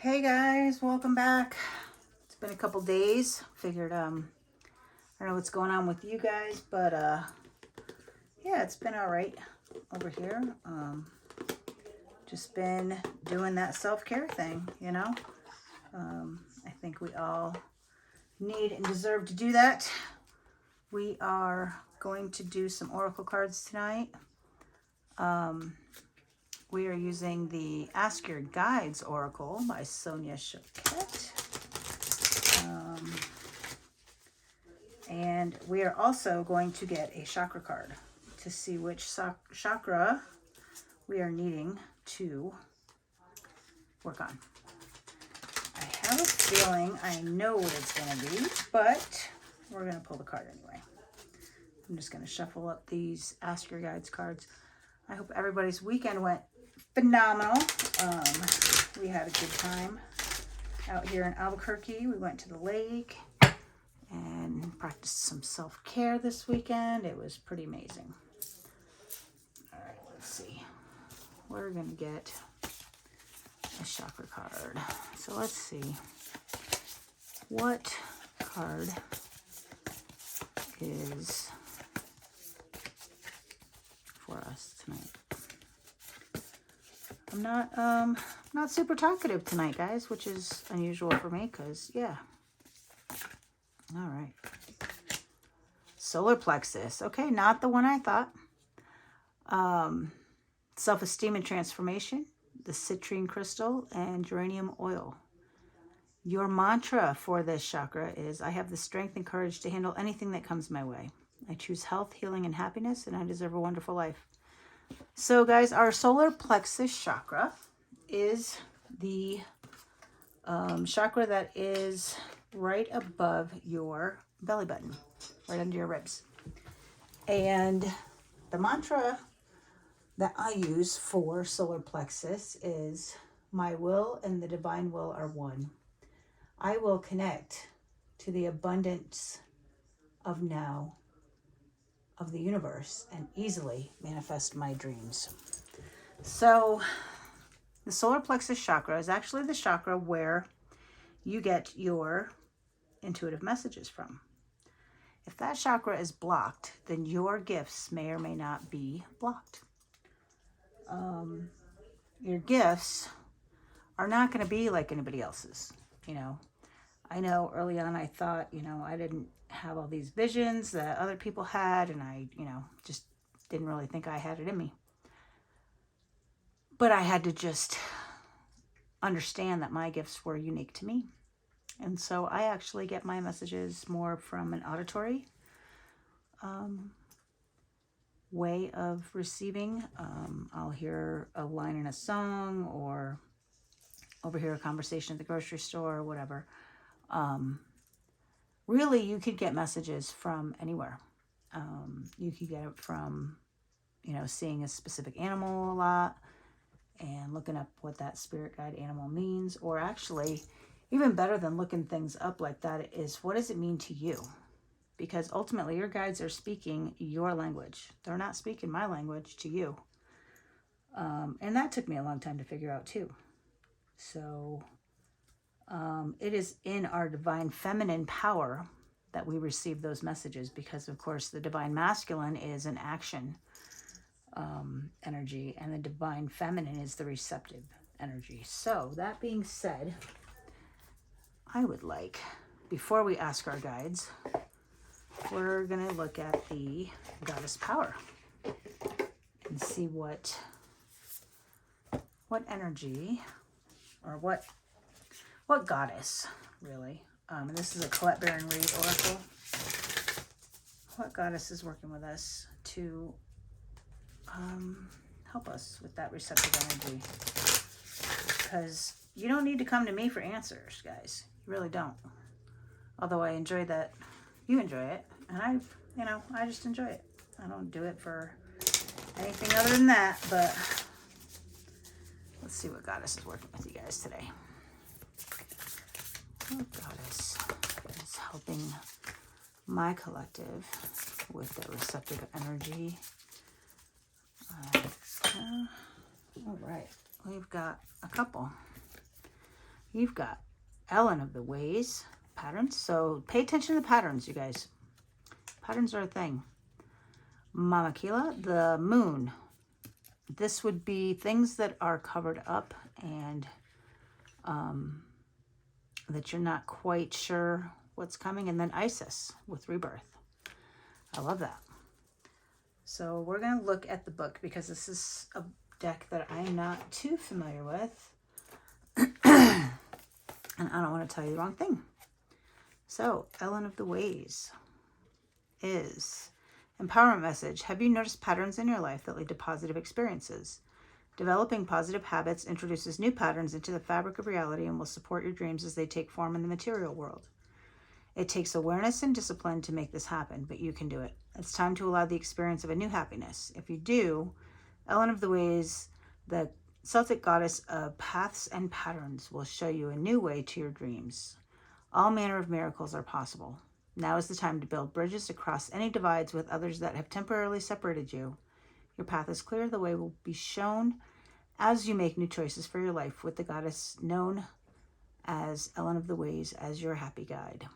Hey guys, welcome back. It's been a couple days. Figured I don't know what's going on with you guys, but yeah, it's been all right over here. Just been doing that self-care thing, you know. I think we all need and deserve to do that. We are going to do some oracle cards tonight. We are using the Ask Your Guides Oracle by Sonia Choquette. And we are also going to get a chakra card to see which chakra we are needing to work on. I have a feeling I know what it's going to be, but we're going to pull the card anyway. I'm just going to shuffle up these Ask Your Guides cards. I hope everybody's weekend went phenomenal. We had a good time out here in Albuquerque. We went to the lake and practiced some self-care this weekend. It was pretty amazing. All right, let's see. We're going to get a chakra card. So let's see. What card is for us tonight? I'm not super talkative tonight, guys, which is unusual for me because, yeah. All right. Solar plexus. Okay, not the one I thought. Self-esteem and transformation, the citrine crystal, and geranium oil. Your mantra for this chakra is, I have the strength and courage to handle anything that comes my way. I choose health, healing, and happiness, and I deserve a wonderful life. So, guys, our solar plexus chakra is the chakra that is right above your belly button, right under your ribs. And the mantra that I use for solar plexus is, my will and the divine will are one. I will connect to the abundance of now of the universe and easily manifest my dreams. So the solar plexus chakra is actually the chakra where you get your intuitive messages from. If that chakra is blocked, then your gifts may or may not be blocked. Your gifts are not going to be like anybody else's, you know. I know early on I thought, I didn't have all these visions that other people had, and I, just didn't really think I had it in me. But I had to just understand that my gifts were unique to me. And so I actually get my messages more from an auditory way of receiving. I'll hear a line in a song or overhear a conversation at the grocery store or whatever. Really, you could get messages from anywhere. You could get it from, seeing a specific animal a lot and looking up what that spirit guide animal means. Or actually, even better than looking things up like that is, what does it mean to you? Because ultimately, your guides are speaking your language. They're not speaking my language to you. And that took me a long time to figure out too. So it is in our divine feminine power that we receive those messages, because of course the divine masculine is an action energy, and the divine feminine is the receptive energy. So that being said, I would like, before we ask our guides, we're going to look at the goddess power and see what energy, or what goddess, really. And this is a Colette Baron Reed oracle. What goddess is working with us to help us with that receptive energy? Because you don't need to come to me for answers, guys. You really don't. Although I enjoy that you enjoy it, and I just enjoy it. I don't do it for anything other than that, but let's see what goddess is working with you guys today. What goddess is helping my collective with the receptive energy? All right, we've got a couple. You've got Ellen of the Ways, patterns. So pay attention to the patterns, you guys. Patterns are a thing. Mama Kila, the moon. This would be things that are covered up and that you're not quite sure what's coming. And then Isis with rebirth. I love that. So we're going to look at the book because this is a deck that I'm not too familiar with. And I don't want to tell you the wrong thing. So, Ellen of the Ways is empowerment message. Have you noticed patterns in your life that lead to positive experiences? Developing positive habits introduces new patterns into the fabric of reality and will support your dreams as they take form in the material world. It takes awareness and discipline to make this happen, but you can do it. It's time to allow the experience of a new happiness. If you do, Ellen of the Ways, the Celtic goddess of paths and patterns, will show you a new way to your dreams. All manner of miracles are possible. Now is the time to build bridges across any divides with others that have temporarily separated you. Your path is clear. The way will be shown as you make new choices for your life with the goddess known as Ellen of the Ways as your happy guide.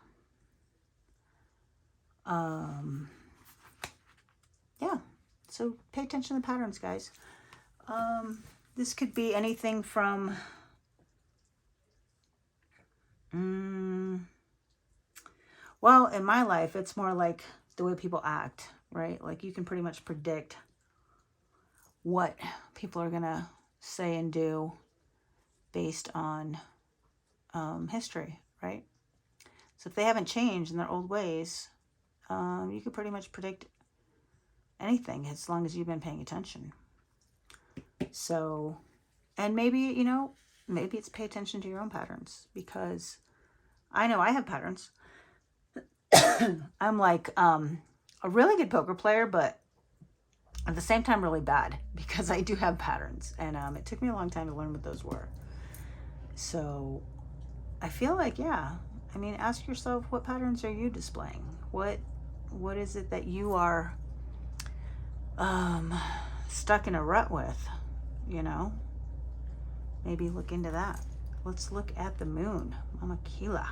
Yeah, so pay attention to the patterns, guys. This could be anything from well, in my life, it's more like the way people act, right? Like you can pretty much predict what people are going to say and do based on history, right? So if they haven't changed in their old ways, you could pretty much predict anything as long as you've been paying attention. So, and maybe, maybe it's pay attention to your own patterns, because I know I have patterns. I'm like a really good poker player, but at the same time really bad, because I do have patterns, and it took me a long time to learn what those were. So I feel like, ask yourself, what patterns are you displaying? What is it that you are stuck in a rut with? Maybe look into that. Let's look at the moon, Mama Kila.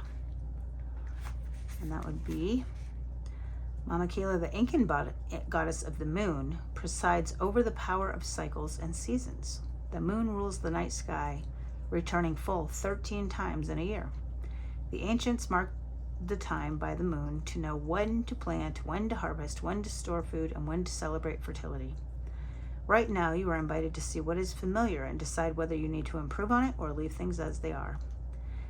And that would be Mama Kila, the Incan goddess of the moon, presides over the power of cycles and seasons. The moon rules the night sky, returning full 13 times in a year. The ancients marked the time by the moon to know when to plant, when to harvest, when to store food, and when to celebrate fertility. Right now, you are invited to see what is familiar and decide whether you need to improve on it or leave things as they are.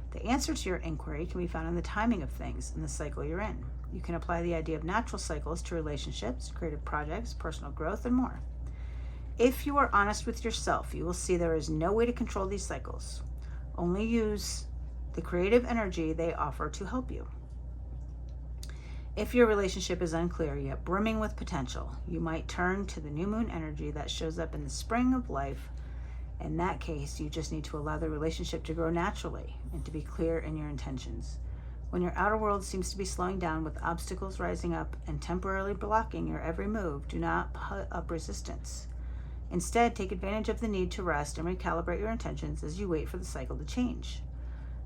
The answer to your inquiry can be found in the timing of things in the cycle you're in. You can apply the idea of natural cycles to relationships, creative projects, personal growth, and more. If you are honest with yourself, you will see there is no way to control these cycles. Only use the creative energy they offer to help you. If your relationship is unclear yet brimming with potential, you might turn to the new moon energy that shows up in the spring of life. In that case, you just need to allow the relationship to grow naturally and to be clear in your intentions. When your outer world seems to be slowing down with obstacles rising up and temporarily blocking your every move, do not put up resistance. Instead, take advantage of the need to rest and recalibrate your intentions as you wait for the cycle to change.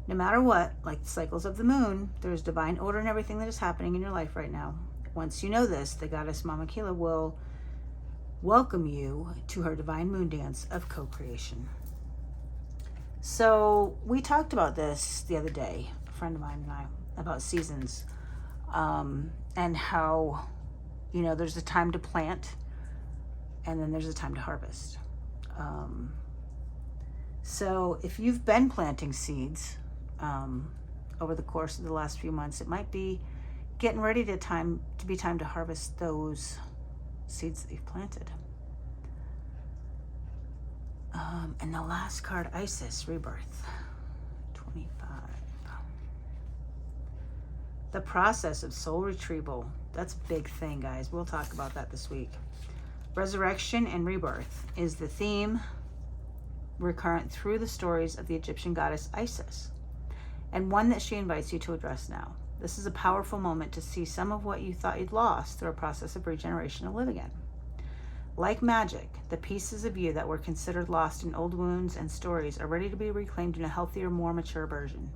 No matter what, like the cycles of the moon, there is divine order in everything that is happening in your life right now. Once you know this, the goddess Mama Kila will welcome you to her divine moon dance of co-creation. So we talked about this the other day, a friend of mine and I, about seasons, and how, there's a time to plant and then there's a time to harvest. So if you've been planting seeds over the course of the last few months, it might be getting ready to be time to harvest those seeds that you've planted. And the last card, Isis, Rebirth, 25. The process of soul retrieval. That's a big thing, guys. We'll talk about that this week. Resurrection and rebirth is the theme recurrent through the stories of the Egyptian goddess Isis, and one that she invites you to address now. This is a powerful moment to see some of what you thought you'd lost through a process of regeneration and live again. Like magic, the pieces of you that were considered lost in old wounds and stories are ready to be reclaimed in a healthier, more mature version.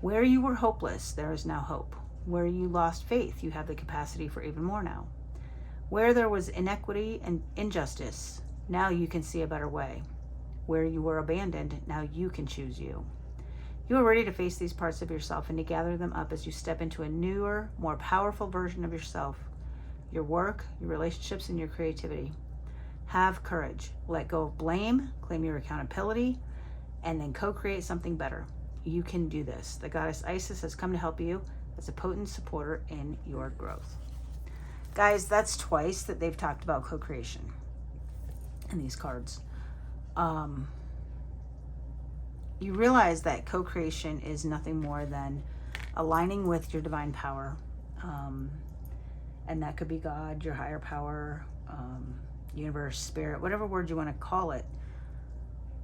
Where you were hopeless, there is now hope. Where you lost faith, you have the capacity for even more now. Where there was inequity and injustice, now you can see a better way. Where you were abandoned, now you can choose you. You are ready to face these parts of yourself and to gather them up as you step into a newer, more powerful version of yourself, your work, your relationships, and your creativity. Have courage. Let go of blame, claim your accountability, and then co-create something better. You can do this. The goddess Isis has come to help you as a potent supporter in your growth. Guys, that's twice that they've talked about co-creation in these cards. You realize that co-creation is nothing more than aligning with your divine power. And that could be God, your higher power, universe, spirit, whatever word you want to call it.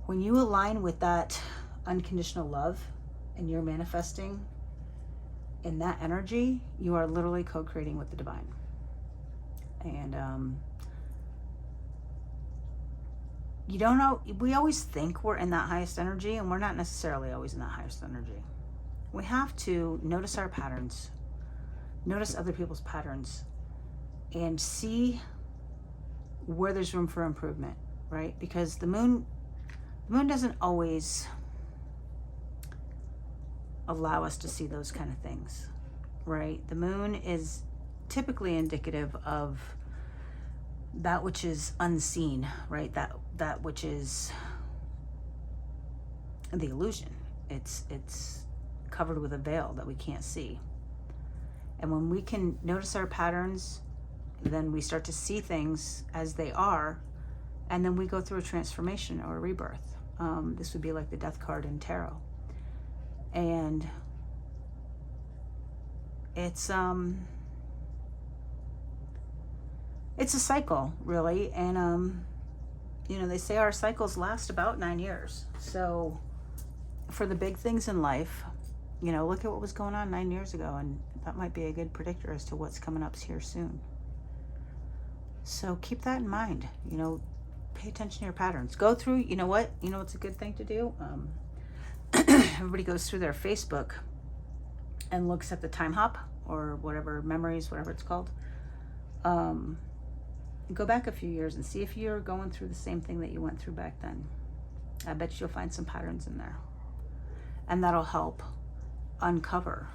When you align with that unconditional love and you're manifesting in that energy, you are literally co-creating with the divine. And you don't know, we always think we're in that highest energy, and we're not necessarily always in that highest energy. We have to notice our patterns, notice other people's patterns, and see where there's room for improvement, right? Because the moon doesn't always allow us to see those kind of things, right? The moon is typically indicative of that which is unseen, right? That which is the illusion. It's covered with a veil that we can't see. And when we can notice our patterns, then we start to see things as they are, and then we go through a transformation or a rebirth. This would be like the death card in tarot. And it's a cycle, really. And they say our cycles last about 9 years. So for the big things in life, look at what was going on 9 years ago, and that might be a good predictor as to what's coming up here soon. So keep that in mind. Pay attention to your patterns. Go through, what's a good thing to do? Everybody goes through their Facebook and looks at the time hop or whatever, memories, whatever it's called. Go back a few years and see if you're going through the same thing that you went through back then. I bet you'll find some patterns in there. And that'll help uncover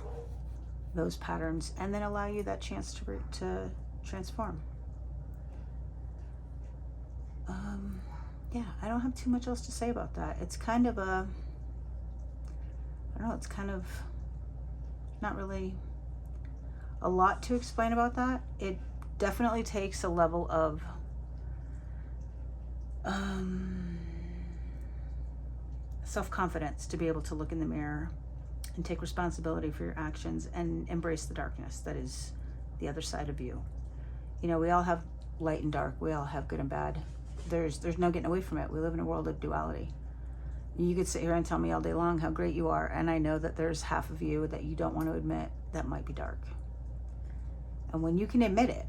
those patterns and then allow you that chance to transform. Yeah, I don't have too much else to say about that. It's kind of it's kind of not really a lot to explain about that. It definitely takes a level of self-confidence to be able to look in the mirror and take responsibility for your actions and embrace the darkness that is the other side of you. We all have light and dark. We all have good and bad. There's no getting away from it. We live in a world of duality. You could sit here and tell me all day long how great you are, and I know that there's half of you that you don't want to admit that might be dark. And when you can admit it,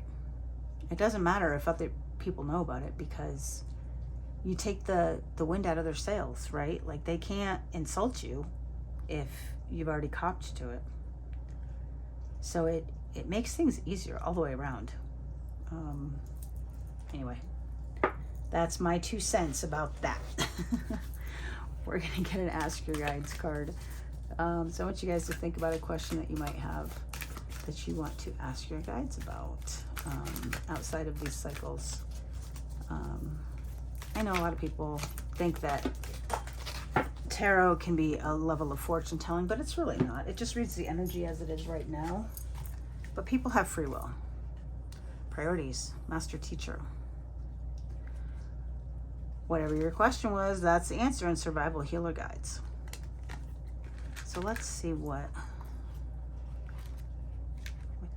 it doesn't matter if other people know about it, because you take the wind out of their sails, right? Like, they can't insult you if you've already copped to it. So it makes things easier all the way around. Anyway, that's my 2 cents about that. We're going to get an Ask Your Guides card. So I want you guys to think about a question that you might have that you want to ask your guides about outside of these cycles. I know a lot of people think that tarot can be a level of fortune telling, but it's really not. It just reads the energy as it is right now. But people have free will. Priorities, master teacher. Whatever your question was, that's the answer in Survival Healer Guides. So let's see what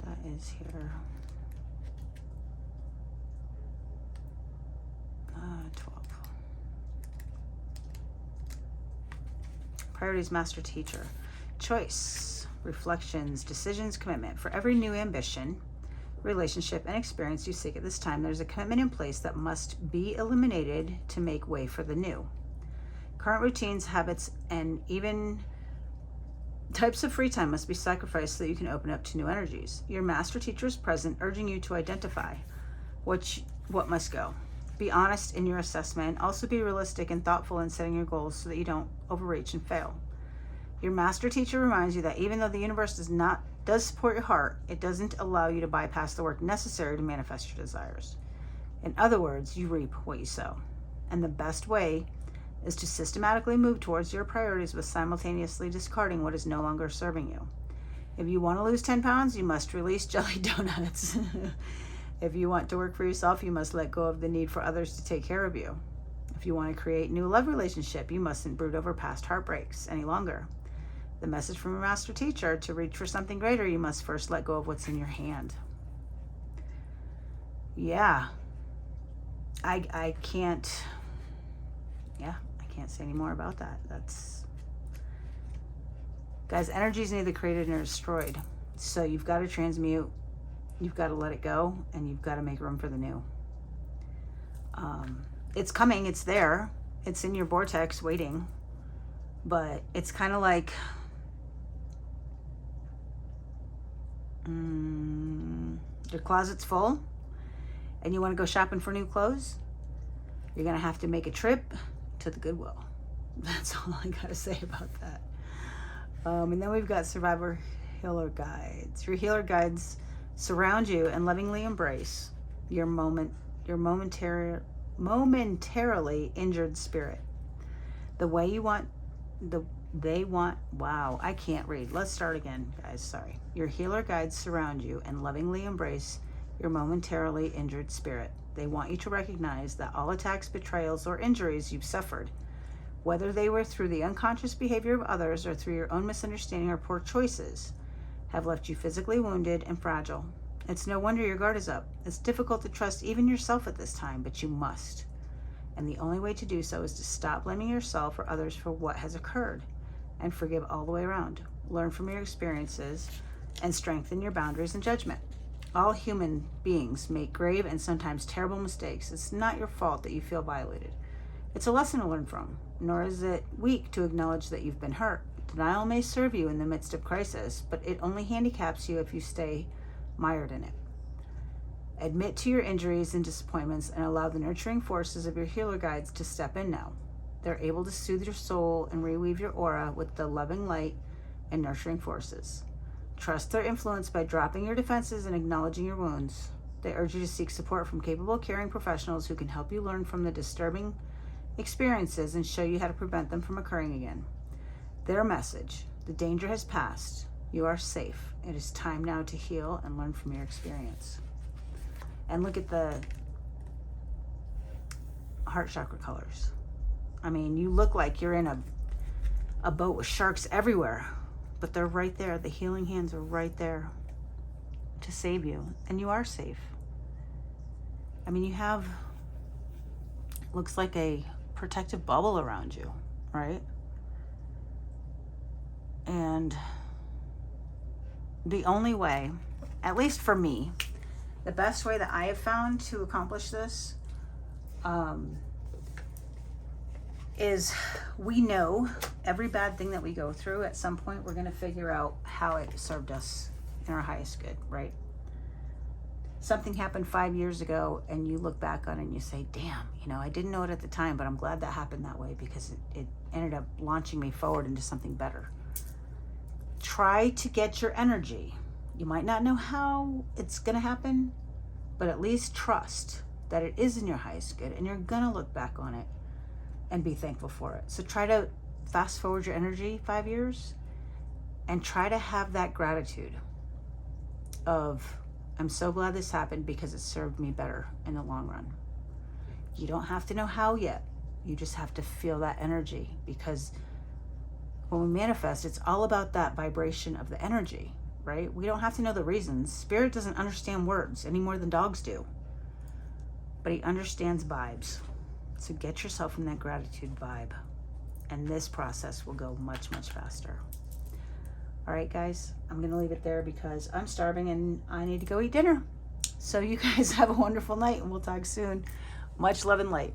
that is here. 12. Priorities, master teacher. Choice, reflections, decisions, commitment. For every new ambition, relationship, and experience you seek at this time, there's a commitment in place that must be eliminated to make way for the new. Current routines, habits, and even types of free time must be sacrificed so that you can open up to new energies. Your master teacher is present, urging you to identify what must go. Be honest in your assessment. Also be realistic and thoughtful in setting your goals so that you don't overreach and fail. Your master teacher reminds you that even though the universe does support your heart, it doesn't allow you to bypass the work necessary to manifest your desires. In other words, you reap what you sow. And the best way is to systematically move towards your priorities with simultaneously discarding what is no longer serving you. If you want to lose 10 pounds, you must release jelly donuts. If you want to work for yourself, you must let go of the need for others to take care of you. If you want to create a new love relationship, you mustn't brood over past heartbreaks any longer. The message from your master teacher: to reach for something greater, you must first let go of what's in your hand. Yeah. I can't say any more about that. Guys, energy is neither created nor destroyed. So you've got to transmute, you've got to let it go, and you've got to make room for the new. It's coming, it's there, it's in your vortex waiting, but it's kind of like your closet's full and you want to go shopping for new clothes. You're going to have to make a trip to the Goodwill. That's all I got to say about that. And then we've got Survivor Healer Guides. Your healer guides surround you and lovingly embrace your momentarily injured spirit. Wow, I can't read. Let's start again, guys. Sorry. Your healer guides surround you and lovingly embrace your momentarily injured spirit. They want you to recognize that all attacks, betrayals, or injuries you've suffered, whether they were through the unconscious behavior of others or through your own misunderstanding or poor choices, have left you physically wounded and fragile. It's no wonder your guard is up. It's difficult to trust even yourself at this time, but you must. And the only way to do so is to stop blaming yourself or others for what has occurred and forgive all the way around. Learn from your experiences and strengthen your boundaries and judgment. All human beings make grave and sometimes terrible mistakes. It's not your fault that you feel violated. It's a lesson to learn from, nor is it weak to acknowledge that you've been hurt. Denial may serve you in the midst of crisis, but it only handicaps you if you stay mired in it. Admit to your injuries and disappointments and allow the nurturing forces of your healer guides to step in now. They're able to soothe your soul and reweave your aura with the loving light and nurturing forces. Trust their influence by dropping your defenses and acknowledging your wounds. They urge you to seek support from capable, caring professionals who can help you learn from the disturbing experiences and show you how to prevent them from occurring again. Their message: the danger has passed. You are safe. It is time now to heal and learn from your experience. And look at the heart chakra colors. I mean, you look like you're in a boat with sharks everywhere, but they're right there. The healing hands are right there to save you, and you are safe. I mean, you have, looks like a protective bubble around you, right? And the only way, at least for me, the best way that I have found to accomplish this is, we know every bad thing that we go through, at some point we're going to figure out how it served us in our highest good, right? Something happened 5 years ago and you look back on it and you say, damn, I didn't know it at the time, but I'm glad that happened that way because it ended up launching me forward into something better. Try to get your energy. You might not know how it's going to happen, but at least trust that it is in your highest good and you're going to look back on it and be thankful for it. So try to fast forward your energy 5 years and try to have that gratitude of, I'm so glad this happened because it served me better in the long run. You don't have to know how yet. You just have to feel that energy, because when we manifest, it's all about that vibration of the energy, right? We don't have to know the reasons. Spirit doesn't understand words any more than dogs do, but he understands vibes. So get yourself in that gratitude vibe, and this process will go much, much faster. All right, guys, I'm going to leave it there because I'm starving and I need to go eat dinner. So you guys have a wonderful night, and we'll talk soon. Much love and light.